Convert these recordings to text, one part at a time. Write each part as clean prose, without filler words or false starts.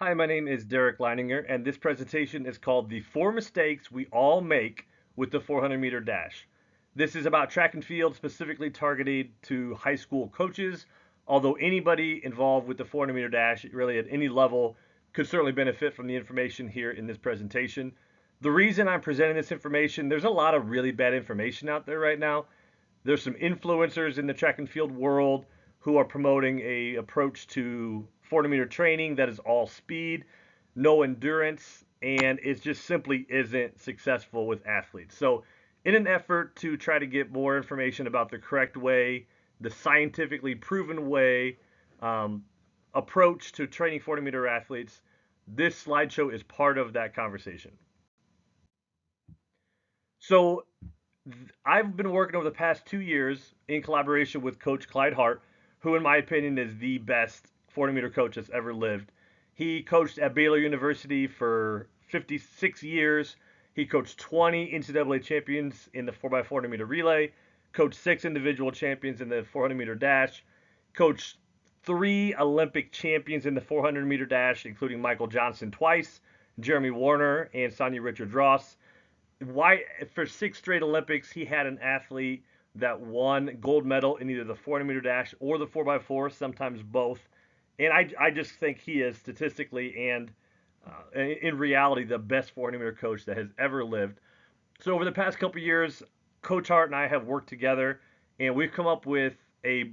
Hi, my name is Derek Leininger, and this presentation is called The Four Mistakes We All Make with the 400-Meter Dash. This is about track and field, specifically targeted to high school coaches, although anybody involved with the 400-meter dash, really at any level, could certainly benefit from the information here in this presentation. The reason I'm presenting this information, there's a lot of really bad information out there right now. There's some influencers in the track and field world who are promoting a approach to 400-meter training that is all speed, no endurance, and it just simply isn't successful with athletes. So, in an effort to try to get more information about the correct way, the scientifically proven way, um, approach to training 40-meter athletes, this slideshow is part of that conversation. So, I've been working over the past 2 years in collaboration with Coach Clyde Hart, who, in my opinion, is the best 40-meter coach that's ever lived. He coached at Baylor University for 56 years. He coached 20 NCAA champions in the 4x400 meter relay, coached 6 individual champions in the 400-meter dash, coached 3 Olympic champions in the 400-meter dash, including Michael Johnson twice, Jeremy Warner, and Sonia Richards-Ross. Why for 6 straight Olympics he had an athlete that won gold medal in either the 400-meter dash or the 4x4, sometimes both. And I just think he is statistically and in reality the best 400-meter coach that has ever lived. So over the past couple of years, Coach Hart and I have worked together, and we've come up with a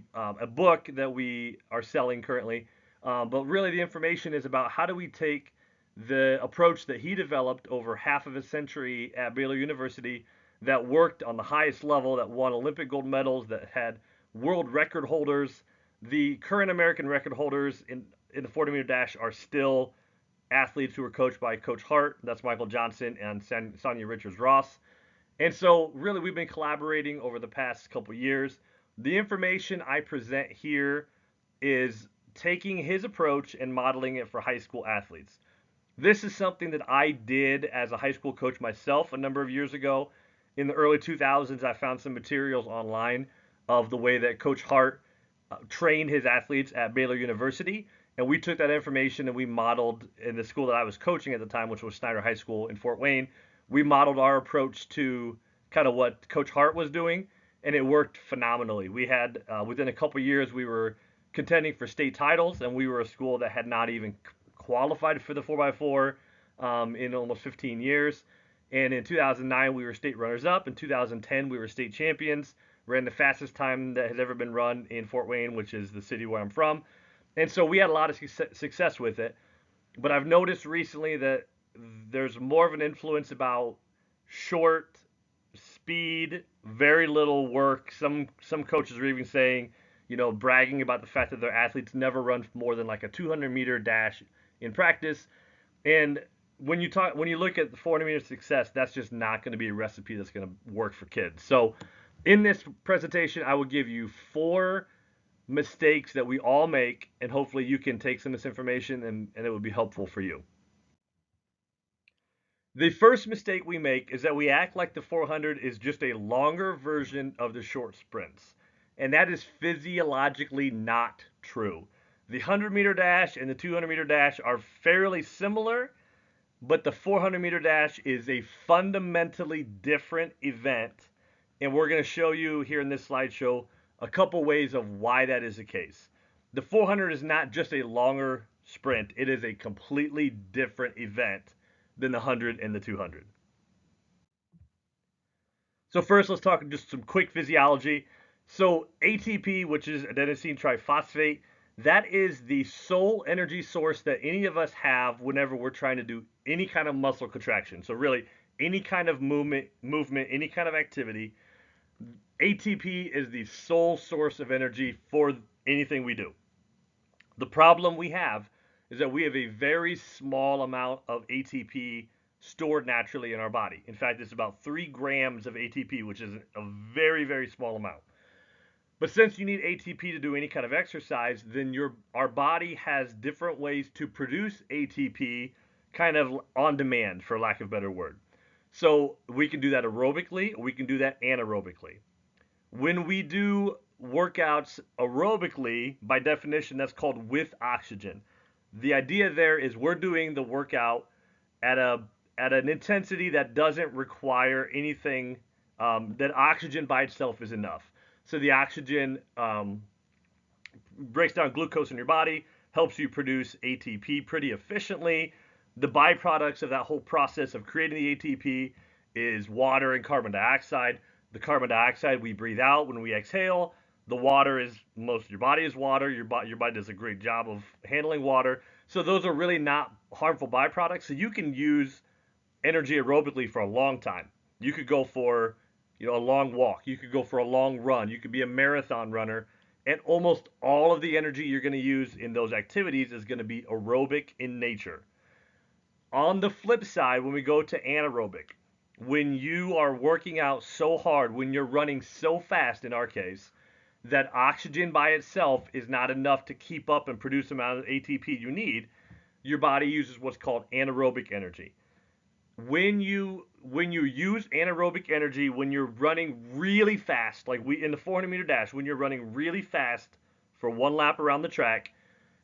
book that we are selling currently. But really, the information is about how do we take the approach that he developed over half of a century at Baylor University that worked on the highest level, that won Olympic gold medals, that had world record holders. The current American record holders in the 40 meter dash are still athletes who were coached by Coach Hart. That's Michael Johnson and Sonia Richards-Ross. And so, really, we've been collaborating over the past couple years. The information I present here is taking his approach and modeling it for high school athletes. This is something that I did as a high school coach myself a number of years ago. In the early 2000s, I found some materials online of the way that Coach Hart trained his athletes at Baylor University. And we took that information and we modeled in the school that I was coaching at the time, which was Snyder High School in Fort Wayne. We modeled our approach to kind of what Coach Hart was doing, and it worked phenomenally. We had, within a couple years, we were contending for state titles, and we were a school that had not even qualified for the 4x4 in almost 15 years. And in 2009, we were state runners up. In 2010, we were state champions, ran the fastest time that has ever been run in Fort Wayne, which is the city where I'm from. And so we had a lot of success with it. But I've noticed recently that there's more of an influence about short speed, very little work. Some coaches are even saying, bragging about the fact that their athletes never run more than like a 200-meter dash in practice. And when you look at the 400-meter success, that's just not going to be a recipe that's going to work for kids. So in this presentation, I will give you 4 mistakes that we all make, and hopefully you can take some of this information and it will be helpful for you. The first mistake we make is that we act like the 400 is just a longer version of the short sprints. And that is physiologically not true. The 100-meter dash and the 200-meter dash are fairly similar, but the 400-meter dash is a fundamentally different event. And we're going to show you here in this slideshow a couple ways of why that is the case. The 400 is not just a longer sprint, it is a completely different event than the 100 and the 200. So first, let's talk just some quick physiology. So ATP, which is adenosine triphosphate, that is the sole energy source that any of us have whenever we're trying to do any kind of muscle contraction. So really, any kind of movement, any kind of activity, ATP is the sole source of energy for anything we do. The problem we have is that we have a very small amount of ATP stored naturally in our body. In fact, it's about 3 grams of ATP, which is a very, very small amount. But since you need ATP to do any kind of exercise, then our body has different ways to produce ATP kind of on demand, for lack of a better word. So we can do that aerobically, or we can do that anaerobically. When we do workouts aerobically, by definition, that's called with oxygen. The idea there is we're doing the workout at a at an intensity that doesn't require anything, that oxygen by itself is enough. So the oxygen breaks down glucose in your body, helps you produce ATP pretty efficiently. The byproducts of that whole process of creating the ATP is water and carbon dioxide. The carbon dioxide we breathe out when we exhale. The water is most of your body is water. Your body does a great job of handling water. So those are really not harmful byproducts. So you can use energy aerobically for a long time. You could go for, a long walk. You could go for a long run. You could be a marathon runner, and almost all of the energy you're going to use in those activities is going to be aerobic in nature. On the flip side, when we go to anaerobic, when you are working out so hard, when you're running so fast in our case, that oxygen by itself is not enough to keep up and produce the amount of ATP you need, your body uses what's called anaerobic energy. When you use anaerobic energy, when you're running really fast, like we in the 400-meter dash, when you're running really fast for one lap around the track,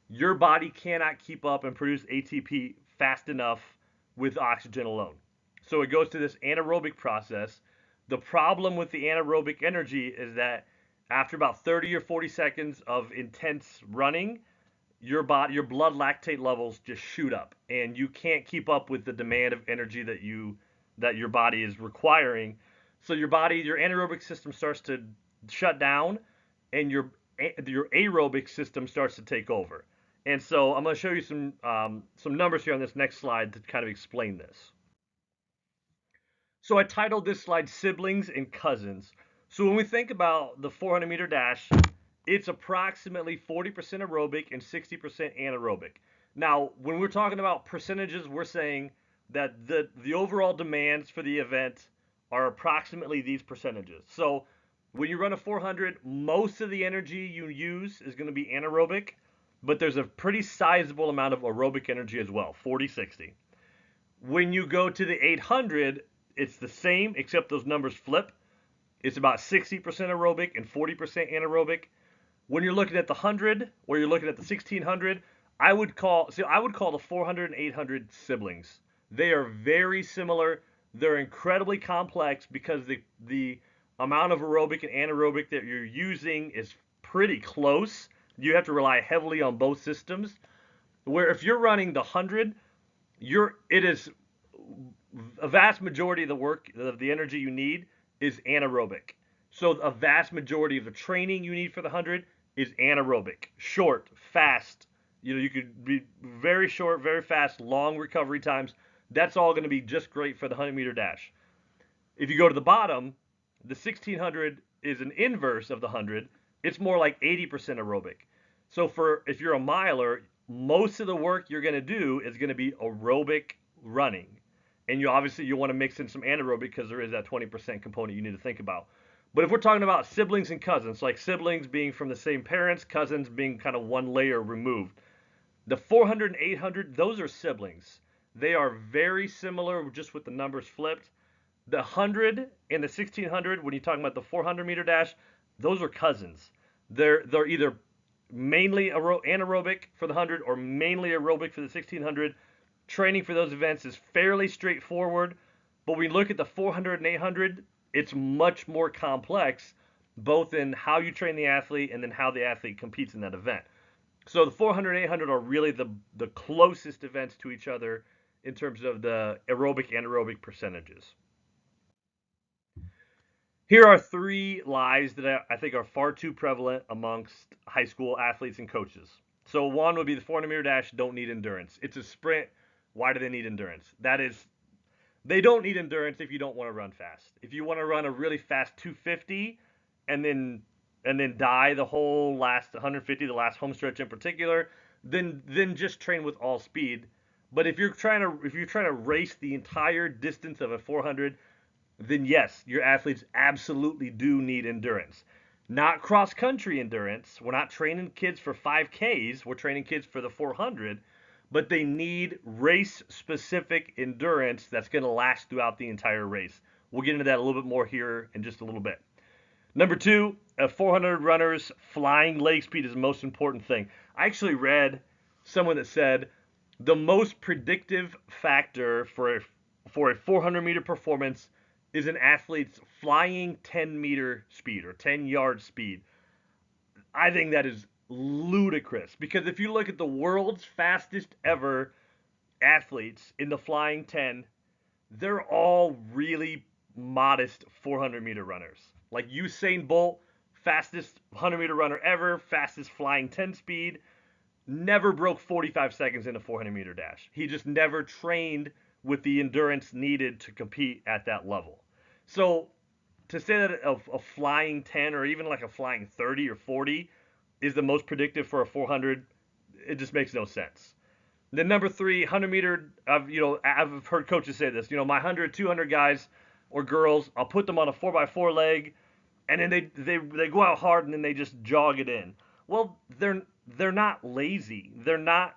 your body cannot keep up and produce ATP fast enough with oxygen alone. So it goes to this anaerobic process. The problem with the anaerobic energy is that after about 30 or 40 seconds of intense running, your blood lactate levels just shoot up, and you can't keep up with the demand of energy that your body is requiring. So your anaerobic system starts to shut down, and your aerobic system starts to take over. And so I'm going to show you some numbers here on this next slide to kind of explain this. So I titled this slide "Siblings and Cousins." So when we think about the 400-meter dash, it's approximately 40% aerobic and 60% anaerobic. Now, when we're talking about percentages, we're saying that the overall demands for the event are approximately these percentages. So when you run a 400, most of the energy you use is going to be anaerobic, but there's a pretty sizable amount of aerobic energy as well, 40-60. When you go to the 800, it's the same except those numbers flip. It's about 60% aerobic and 40% anaerobic. When you're looking at the 100 or you're looking at the 1600, I would call the 400 and 800 siblings. They are very similar. They're incredibly complex because the amount of aerobic and anaerobic that you're using is pretty close. You have to rely heavily on both systems. Where if you're running the 100, it is a vast majority of the work of the energy you need is anaerobic. So a vast majority of the training you need for the 100 is anaerobic, short, fast. You could be very short, very fast, long recovery times. That's all going to be just great for the 100-meter dash. If you go to the bottom, the 1600 is an inverse of the 100. It's more like 80% aerobic. So if you're a miler, most of the work you're going to do is going to be aerobic running. And you want to mix in some anaerobic because there is that 20% component you need to think about. But if we're talking about siblings and cousins, like siblings being from the same parents, cousins being kind of one layer removed, the 400 and 800, those are siblings. They are very similar, just with the numbers flipped. The 100 and the 1600, when you're talking about the 400-meter dash, those are cousins. They're either mainly anaerobic for the 100 or mainly aerobic for the 1600. Training for those events is fairly straightforward, but when you look at the 400 and 800, it's much more complex, both in how you train the athlete and then how the athlete competes in that event. So the 400 and 800 are really the closest events to each other in terms of the aerobic and anaerobic percentages. Here are 3 lies that I think are far too prevalent amongst high school athletes and coaches. So one would be the 400-meter dash don't need endurance. It's a sprint. Why do they need endurance? They don't need endurance if you don't want to run fast. If you want to run a really fast 250 and then die the whole last 150, the last home stretch in particular, then just train with all speed. But if you're trying to race the entire distance of a 400, then yes, your athletes absolutely do need endurance. Not cross country endurance. We're not training kids for 5Ks. We're training kids for the 400. But they need race-specific endurance that's going to last throughout the entire race. We'll get into that a little bit more here in just a little bit. Number 2, 400 runners, flying leg speed is the most important thing. I actually read someone that said the most predictive factor for a 400-meter performance is an athlete's flying 10-meter speed or 10-yard speed. I think that is ludicrous because if you look at the world's fastest ever athletes in the flying 10, they're all really modest 400-meter runners. Like Usain Bolt, fastest 100-meter runner ever, fastest flying 10 speed, never broke 45 seconds in a 400-meter dash. He just never trained with the endurance needed to compete at that level. So to say that a flying 10 or even like a flying 30 or 40 is the most predictive for a 400, it just makes no sense. The number three, 100-meter, I've heard coaches say this, my 100, 200 guys or girls, I'll put them on a 4x4 leg, and then they go out hard and then they just jog it in. Well, they're not lazy. They're not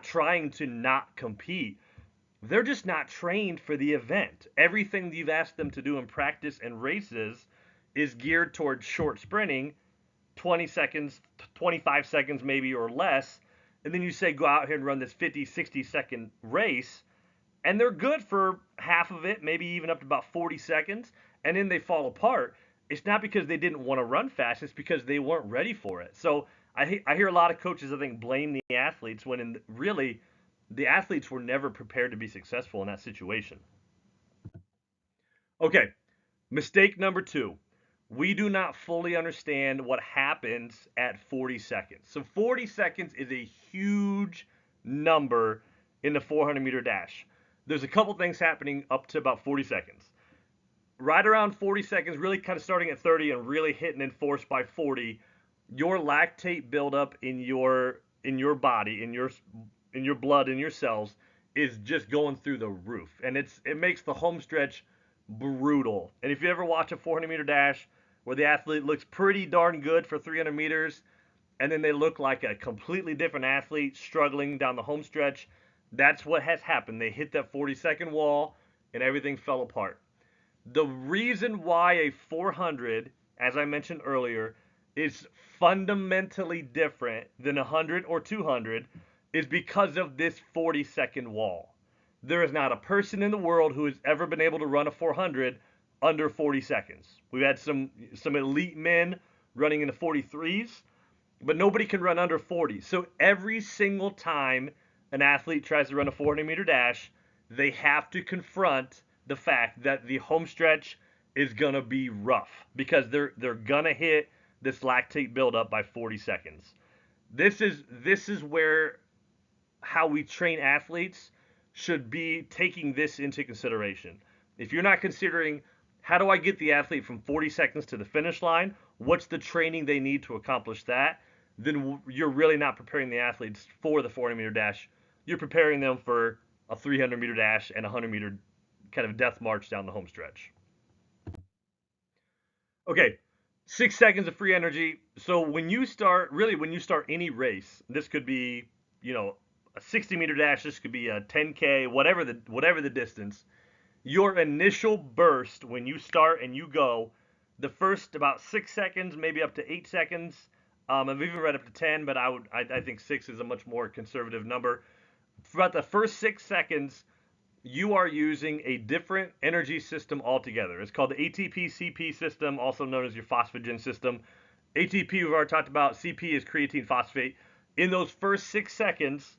trying to not compete. They're just not trained for the event. Everything you've asked them to do in practice and races is geared towards short sprinting, 20 seconds, 25 seconds maybe or less, and then you say go out here and run this 50, 60-second race, and they're good for half of it, maybe even up to about 40 seconds, and then they fall apart. It's not because they didn't want to run fast, it's because they weren't ready for it. So I hear a lot of coaches, I think, blame the athletes when really the athletes were never prepared to be successful in that situation. Okay, mistake number two. We do not fully understand what happens at 40 seconds. So 40 seconds is a huge number in the 400-meter dash. There's a couple things happening up to about 40 seconds. Right around 40 seconds, really kind of starting at 30 and really hitting in force by 40, your lactate buildup in your body, in your blood, in your cells is just going through the roof, and it makes the home stretch brutal. And if you ever watch a 400-meter dash where the athlete looks pretty darn good for 300 meters, and then they look like a completely different athlete struggling down the home stretch, that's what has happened. They hit that 40-second wall, and everything fell apart. The reason why a 400, as I mentioned earlier, is fundamentally different than 100 or 200 is because of this 40-second wall. There is not a person in the world who has ever been able to run a 400 under 40 seconds. We've had some elite men running in the 43s, but nobody can run under 40. So every single time an athlete tries to run a 400-meter dash, they have to confront the fact that the home stretch is going to be rough because they're going to hit this lactate buildup by 40 seconds. This is where how we train athletes should be taking this into consideration. If you're not considering how do I get the athlete from 40 seconds to the finish line, what's the training they need to accomplish that, then you're really not preparing the athletes for the 400-meter dash. You're preparing them for a 300-meter dash and a 100-meter kind of death march down the home stretch. Okay, 6 seconds of free energy. So when you start any race, this could be, a 60-meter dash, this could be a 10K, whatever the distance, your initial burst when you start and you go, the first about 6 seconds, maybe up to 8 seconds. I've even read up to 10, but I think 6 is a much more conservative number. For about the first 6 seconds, you are using a different energy system altogether. It's called the ATP-CP system, also known as your phosphagen system. ATP we've already talked about. CP is creatine phosphate. In those first 6 seconds,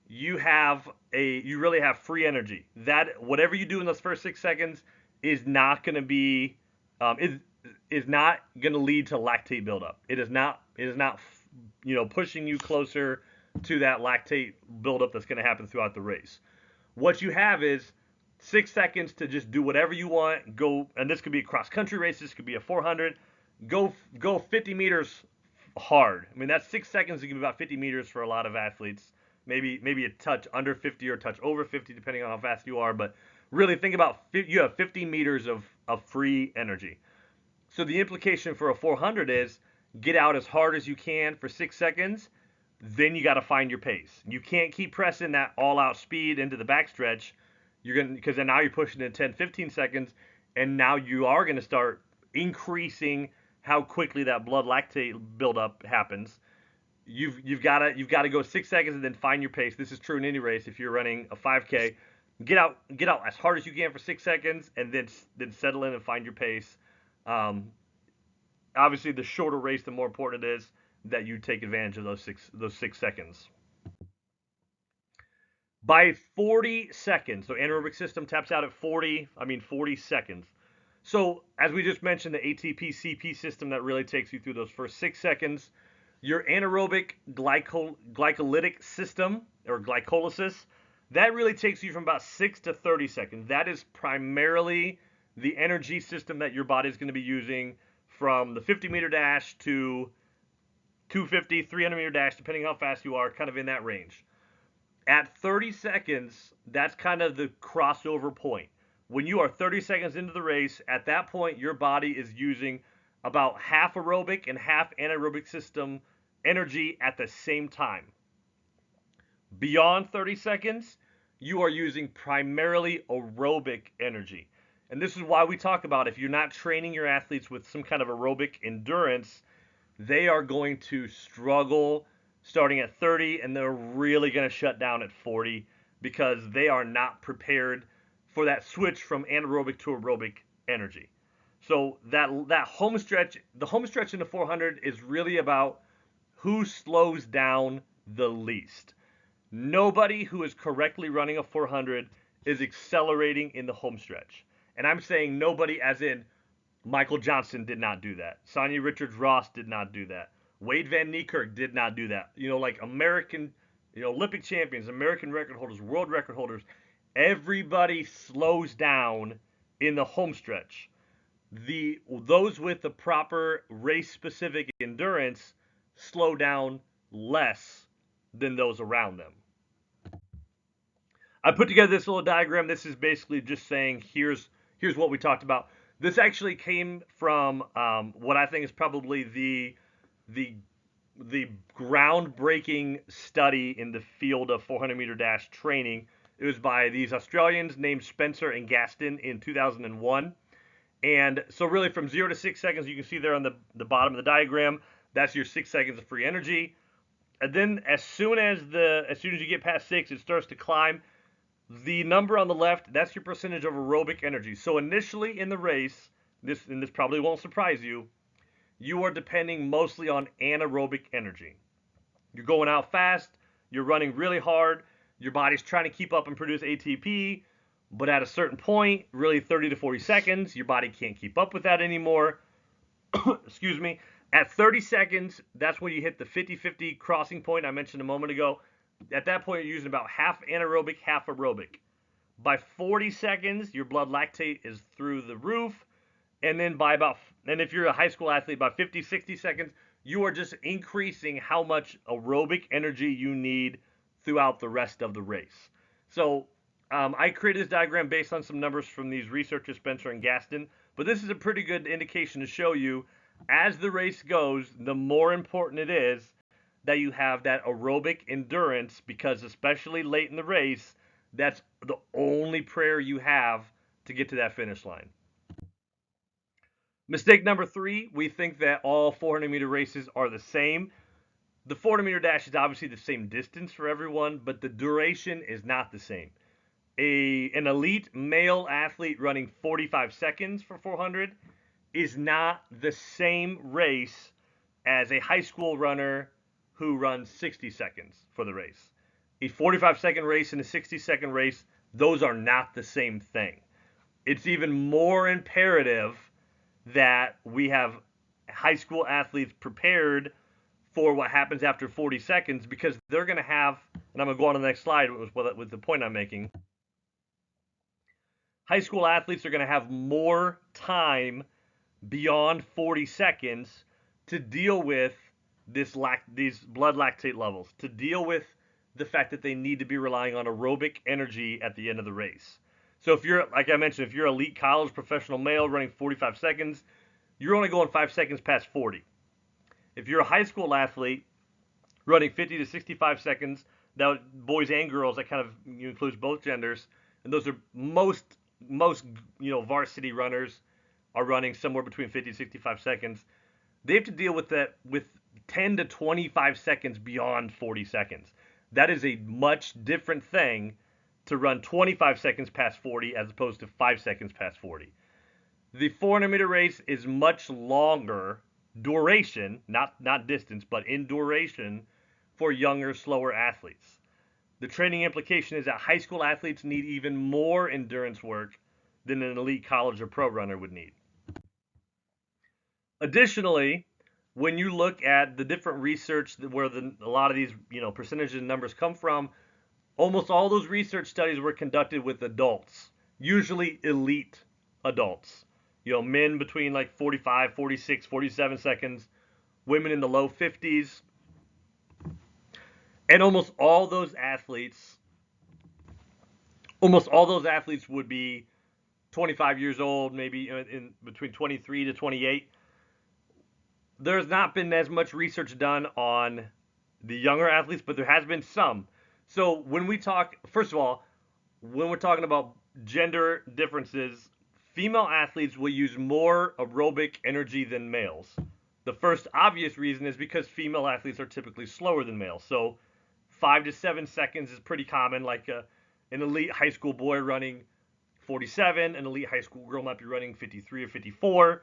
you really have free energy. That whatever you do in those first 6 seconds is not going to be is not going to lead to lactate buildup. It is not pushing you closer to that lactate buildup that's going to happen throughout the race. What you have is 6 seconds to just do whatever you want. Go, and this could be a cross country race. This could be a 400. Go 50 meters hard. I mean, that's 6 seconds. It can be about 50 meters for a lot of athletes. Maybe a touch under 50 or a touch over 50, depending on how fast you are. But really think about you have 50 meters of free energy. So the implication for a 400 is get out as hard as you can for 6 seconds. Then you got to find your pace. You can't keep pressing that all-out speed into the backstretch. Because then now you're pushing it 10, 15 seconds, and now you are going to start increasing how quickly that blood lactate buildup happens. you've got to go 6 seconds and then find your pace. This is true in any race. If you're running a 5K, get out as hard as you can for 6 seconds, and then settle in and find your pace. Um, Obviously, the shorter race, the more important it is that you take advantage of those 6 seconds. By 40 seconds, so anaerobic system taps out at 40 seconds. So as we just mentioned, the ATP CP system that really takes you through those first 6 seconds. Your anaerobic glycolytic system or glycolysis, that really takes you from about 6 to 30 seconds. That is primarily the energy system that your body is going to be using from the 50-meter dash to 250, 300-meter dash, depending how fast you are, kind of in that range. At 30 seconds, that's kind of the crossover point. When you are 30 seconds into the race, at that point, your body is using about half aerobic and half anaerobic system energy at the same time. Beyond 30 seconds, you are using primarily aerobic energy. And this is why we talk about if you're not training your athletes with some kind of aerobic endurance, they are going to struggle starting at 30 and they're really going to shut down at 40 because they are not prepared for that switch from anaerobic to aerobic energy. So that home stretch, the home stretch in the 400 is really about who slows down the least. Nobody who is correctly running a 400 is accelerating in the home stretch. And I'm saying nobody as in Michael Johnson did not do that. Sonia Richards-Ross did not do that. Wade Van Niekerk did not do that. Like American, Olympic champions, American record holders, world record holders, everybody slows down in the home stretch. Those with the proper race-specific endurance slow down less than those around them. I put together this little diagram. This is basically just saying here's what we talked about. This actually came from what I think is probably the groundbreaking study in the field of 400-meter dash training. It was by these Australians named Spencer and Gaston in 2001. And so really from 0 to 6 seconds, you can see there on the bottom of the diagram, that's your 6 seconds of free energy. And then as soon as you get past 6, it starts to climb. The number on the left, that's your percentage of aerobic energy. So initially in the race, this probably won't surprise you, you are depending mostly on anaerobic energy. You're going out fast, you're running really hard, your body's trying to keep up and produce ATP, but at a certain point, really 30 to 40 seconds, your body can't keep up with that anymore. Excuse me. At 30 seconds, that's when you hit the 50-50 crossing point I mentioned a moment ago. At that point, you're using about half anaerobic, half aerobic. By 40 seconds, your blood lactate is through the roof. And then and if you're a high school athlete, by 50, 60 seconds, you are just increasing how much aerobic energy you need throughout the rest of the race. So I created this diagram based on some numbers from these researchers, Spencer and Gaston. But this is a pretty good indication to show you, as the race goes, the more important it is that you have that aerobic endurance, because especially late in the race, that's the only prayer you have to get to that finish line. Mistake number 3, we think that all 400-meter races are the same. The 400-meter dash is obviously the same distance for everyone, but the duration is not the same. An elite male athlete running 45 seconds for 400 is not the same race as a high school runner who runs 60 seconds for the race. A 45-second race and a 60-second race, those are not the same thing. It's even more imperative that we have high school athletes prepared for what happens after 40 seconds, because they're going to have, and I'm going to go on to the next slide with the point I'm making. High school athletes are going to have more time beyond 40 seconds to deal with these blood lactate levels, to deal with the fact that they need to be relying on aerobic energy at the end of the race. So if you're, like I mentioned, if you're elite college professional male running 45 seconds, you're only going 5 seconds past 40. If you're a high school athlete running 50 to 65 seconds, that boys and girls, that kind of includes both genders, and those are most varsity runners are running somewhere between 50 and 65 seconds. They have to deal with that, with 10 to 25 seconds beyond 40 seconds. That is a much different thing to run 25 seconds past 40 as opposed to 5 seconds past 40. The 400-meter race is much longer duration, not distance, but in duration for younger, slower athletes. The training implication is that high school athletes need even more endurance work than an elite college or pro runner would need. Additionally, when you look at the different research where a lot of these percentages and numbers come from, almost all those research studies were conducted with adults, usually elite adults. Men between like 45, 46, 47 seconds, women in the low 50s. And almost all those athletes would be 25 years old, maybe in between 23 to 28. There's not been as much research done on the younger athletes, but there has been some. So when we talk, first of all, when we're talking about gender differences, female athletes will use more aerobic energy than males. The first obvious reason is because female athletes are typically slower than males. So 5 to 7 seconds is pretty common, like an elite high school boy running 47, an elite high school girl might be running 53 or 54.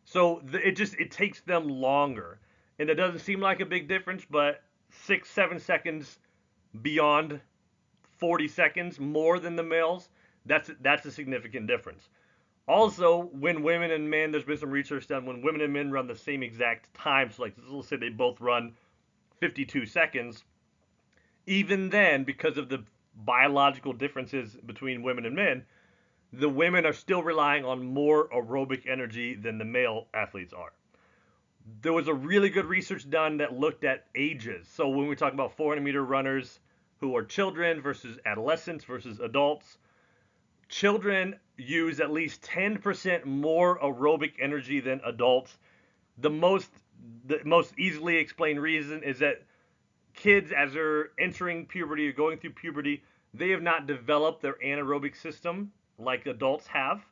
So it takes them longer. And it doesn't seem like a big difference, but 6, 7 seconds beyond 40 seconds more than the males, that's a significant difference. Also, when women and men, there's been some research done, when women and men run the same exact time, so like let's say they both run 52 seconds, even then, because of the biological differences between women and men, the women are still relying on more aerobic energy than the male athletes are. There was a really good research done that looked at ages. So when we talk about 400-meter runners who are children versus adolescents versus adults, children use at least 10% more aerobic energy than adults. The most easily explained reason is that kids, as they're entering puberty or going through puberty, they have not developed their anaerobic system like adults have.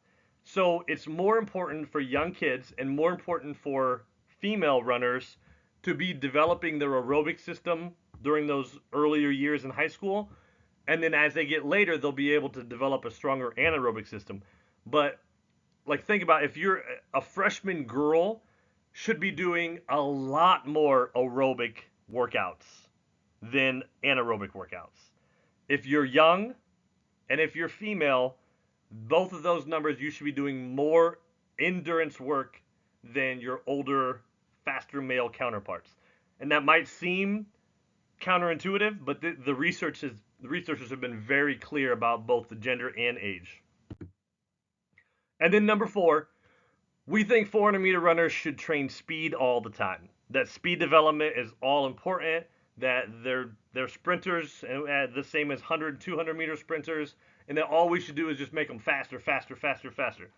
So it's more important for young kids and more important for female runners to be developing their aerobic system during those earlier years in high school. And then as they get later, they'll be able to develop a stronger anaerobic system. But like think about if you're a freshman girl, should be doing a lot more aerobic workouts than anaerobic workouts. If you're young and if you're female, both of those numbers, you should be doing more endurance work than your older, faster male counterparts. And that might seem counterintuitive, but the researchers have been very clear about both the gender and age. And then number 4, we think 400-meter runners should train speed all the time. That speed development is all important. That they're sprinters, the same as 100, 200-meter sprinters, and that all we should do is just make them faster, faster, faster, faster.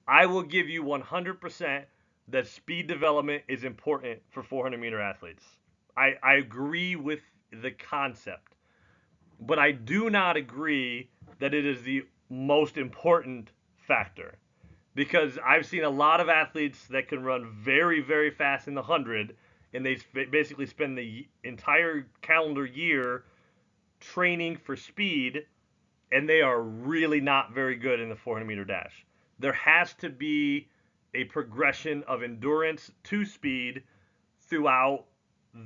I will give you 100% that speed development is important for 400-meter athletes. I agree with the concept, but I do not agree that it is the most important factor, because I've seen a lot of athletes that can run very, very fast in the 100, and they basically spend the entire calendar year training for speed, and they are really not very good in the 400-meter dash. There has to be a progression of endurance to speed throughout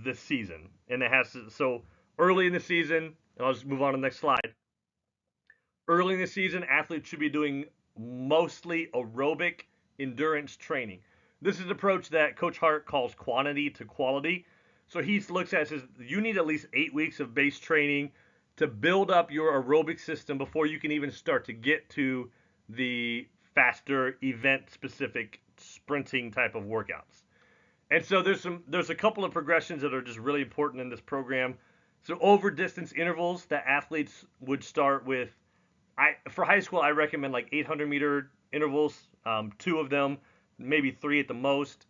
the season. And it has to, so early in the season, and I'll just move on to the next slide. Early in the season, athletes should be doing mostly aerobic endurance training. This is an approach that Coach Hart calls quantity to quality. So he looks at it and says, you need at least 8 weeks of base training to build up your aerobic system before you can even start to get to the faster event-specific sprinting type of workouts. And so there's a couple of progressions that are just really important in this program. So over distance intervals that athletes would start with, for high school, I recommend like 800-meter intervals, 2 of them, maybe 3 at the most.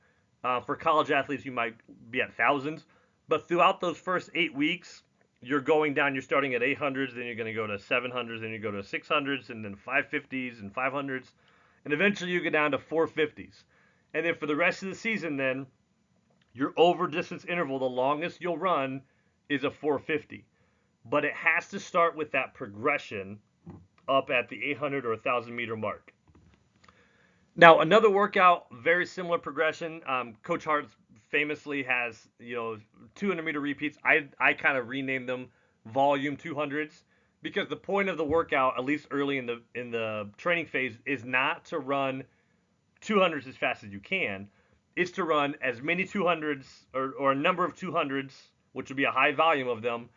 For college athletes, you might be at thousands. But throughout those first 8 weeks, you're going down, you're starting at 800s, then you're going to go to 700s, then you go to 600s, and then 550s and 500s. And eventually you get down to 450s. And then for the rest of the season, then, Your over distance interval, the longest you'll run, is a 450. But it has to start with that progression up at the 800 or 1,000 meter mark. Now, another workout, very similar progression. Coach Hart famously has, 200-meter repeats. I kind of renamed them volume 200s because the point of the workout, at least early in the training phase, is not to run 200s as fast as you can. It's to run as many 200s or a number of 200s, which would be a high volume of them,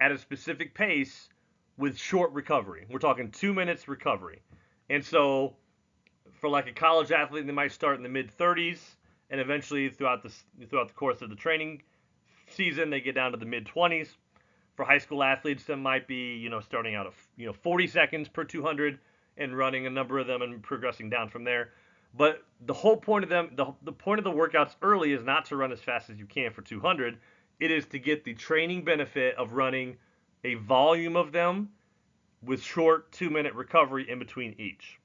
at a specific pace with short recovery. We're talking 2 minutes recovery. And so for like a college athlete, they might start in the mid 30s, and eventually throughout the course of the training season, they get down to the mid 20s. For high school athletes, that might be starting out at 40 seconds per 200 and running a number of them and progressing down from there. But the whole point of them, the point of the workouts early is not to run as fast as you can for 200. It is to get the training benefit of running a volume of them with short 2 minute recovery in between each.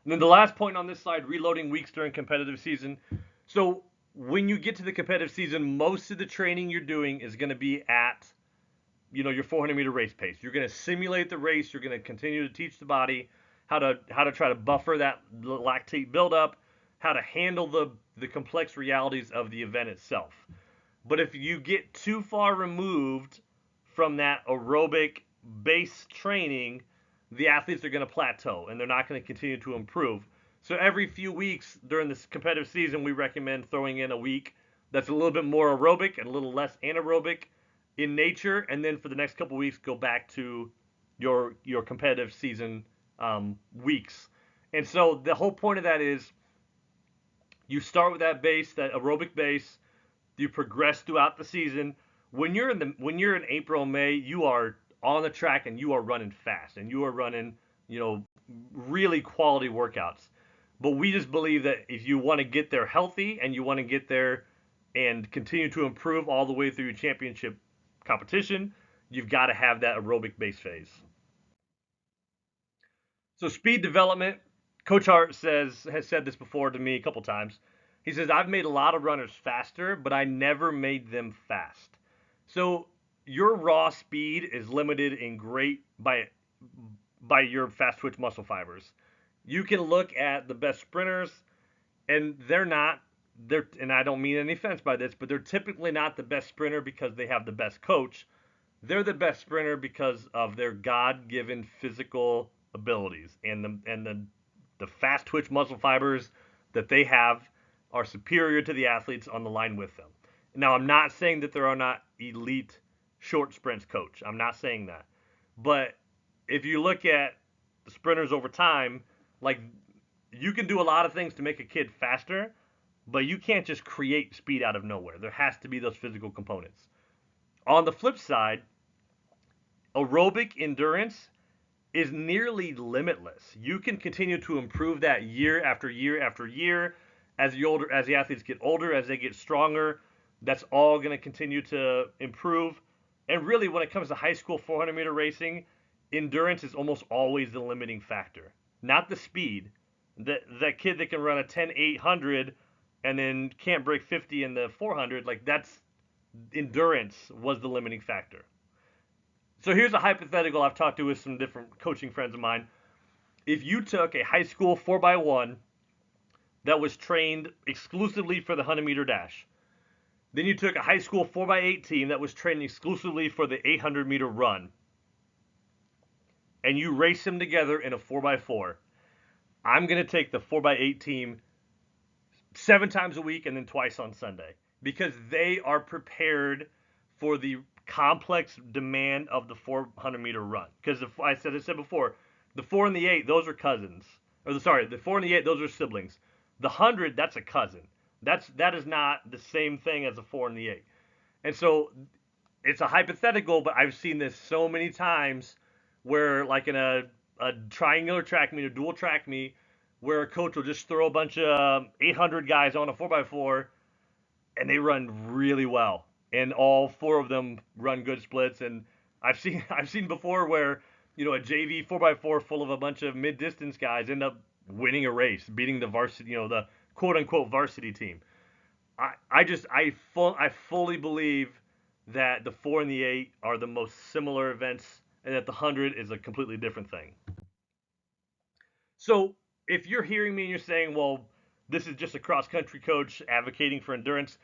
And then the last point on this slide, reloading weeks during competitive season. So when you get to the competitive season, most of the training you're doing is going to be at, your 400-meter race pace. You're going to simulate the race. You're going to continue to teach the body how to try to buffer that lactate buildup, how to handle the complex realities of the event itself. But if you get too far removed from that aerobic base training, the athletes are going to plateau and they're not going to continue to improve. So every few weeks during this competitive season, we recommend throwing in a week that's a little bit more aerobic and a little less anaerobic in nature, and then for the next couple weeks, go back to your competitive season weeks. And so the whole point of that is you start with that base, that aerobic base. You progress throughout the season. When you're in April, May, you are on the track and you are running fast and you are running, really quality workouts. But we just believe that if you want to get there healthy and you want to get there and continue to improve all the way through your championship competition, you've got to have that aerobic base phase. So speed development, Coach Hart has said this before to me a couple times. He says, I've made a lot of runners faster, but I never made them fast. So your raw speed is limited in great by your fast twitch muscle fibers. You can look at the best sprinters, and and I don't mean any offense by this, but they're typically not the best sprinter because they have the best coach. They're the best sprinter because of their God-given physical abilities and the fast twitch muscle fibers that they have are superior to the athletes on the line with them. Now, I'm not saying that there are not elite short sprints, coach. I'm not saying that. But if you look at the sprinters over time, like you can do a lot of things to make a kid faster, but you can't just create speed out of nowhere. There has to be those physical components. On the flip side, aerobic endurance is nearly limitless. You can continue to improve that year after year after year as the athletes get older, as they get stronger. That's all going to continue to improve. And really, when it comes to high school 400-meter racing, endurance is almost always the limiting factor, not the speed. That kid that can run a 10-800 and then can't break 50 in the 400, like that's endurance was the limiting factor. So here's a hypothetical I've talked to with some different coaching friends of mine. If you took a high school 4x1 that was trained exclusively for the 100-meter dash, then you took a high school 4x8 team that was trained exclusively for the 800-meter run, and you race them together in a 4x4, I'm going to take the 4x8 team 7 times a week and then twice on Sunday because they are prepared for the complex demand of the 400-meter run. Because I said before, the 4 and the 8, those are cousins. The 4 and the 8, those are siblings. The 100, that's a cousin. That is not the same thing as the 4 and the 8. And so it's a hypothetical, but I've seen this so many times where, like in a triangular track meet, a dual track meet, where a coach will just throw a bunch of 800 guys on a 4x4, and they run really well. And all 4 of them run good splits. And I've seen before where, a JV 4x4 full of a bunch of mid-distance guys end up winning a race, beating the varsity, the quote-unquote varsity team. I fully believe that the 4 and the 8 are the most similar events, and that the 100 is a completely different thing. So if you're hearing me and you're saying, well, this is just a cross country coach advocating for endurance,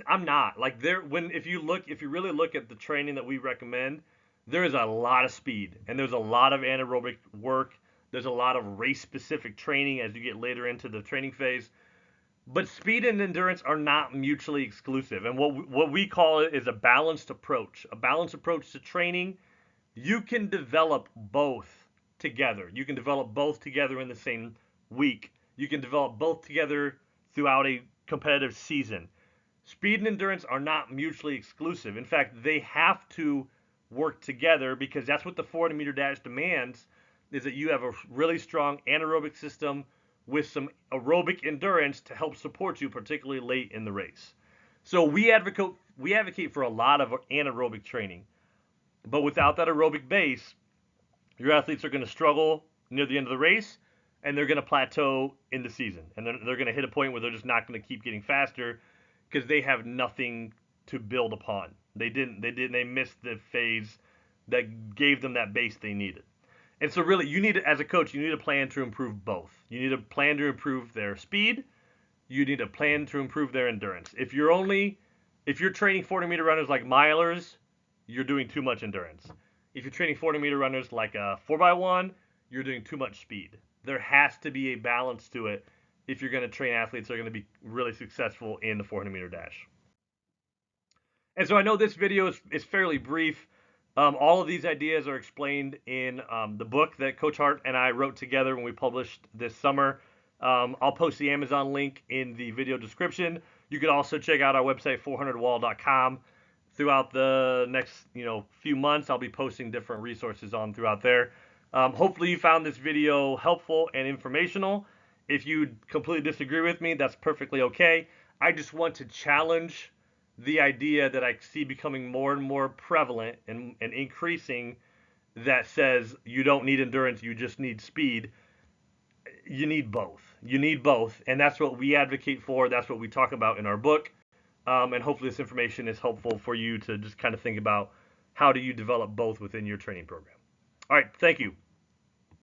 I'm not. Like there when if you really look at the training that we recommend, there is a lot of speed and there's a lot of anaerobic work. There's a lot of race specific training as you get later into the training phase. But speed and endurance are not mutually exclusive. And what we call it is a balanced approach. A balanced approach to training. You can develop both together. You can develop both together in the same week. You can develop both together throughout a competitive season. Speed and endurance are not mutually exclusive. In fact, they have to work together because that's what the 400 meter dash demands, is that you have a really strong anaerobic system with some aerobic endurance to help support you, particularly late in the race. So we advocate for a lot of anaerobic training, but without that aerobic base, your athletes are going to struggle near the end of the race, and they're going to plateau in the season, and they're going to hit a point where they're just not going to keep getting faster because they have nothing to build upon. They missed the phase that gave them that base they needed. And so really, as a coach, you need a plan to improve both. You need a plan to improve their speed. You need a plan to improve their endurance. If you're training 40-meter runners like milers, you're doing too much endurance. If you're training 40-meter runners like a 4x1, you're doing too much speed. There has to be a balance to it if you're going to train athletes that are going to be really successful in the 400-meter dash. And so I know this video is fairly brief. All of these ideas are explained in the book that Coach Hart and I wrote together when we published this summer. I'll post the Amazon link in the video description. You can also check out our website, 400wall.com. Throughout the next few months, I'll be posting different resources on throughout there. Hopefully you found this video helpful and informational. If you completely disagree with me, that's perfectly okay. I just want to challenge the idea that I see becoming more and more prevalent and increasing, that says you don't need endurance, you just need speed. You need both. You need both. And that's what we advocate for. That's what we talk about in our book. And hopefully this information is helpful for you to just kind of think about how do you develop both within your training program. All right. Thank you.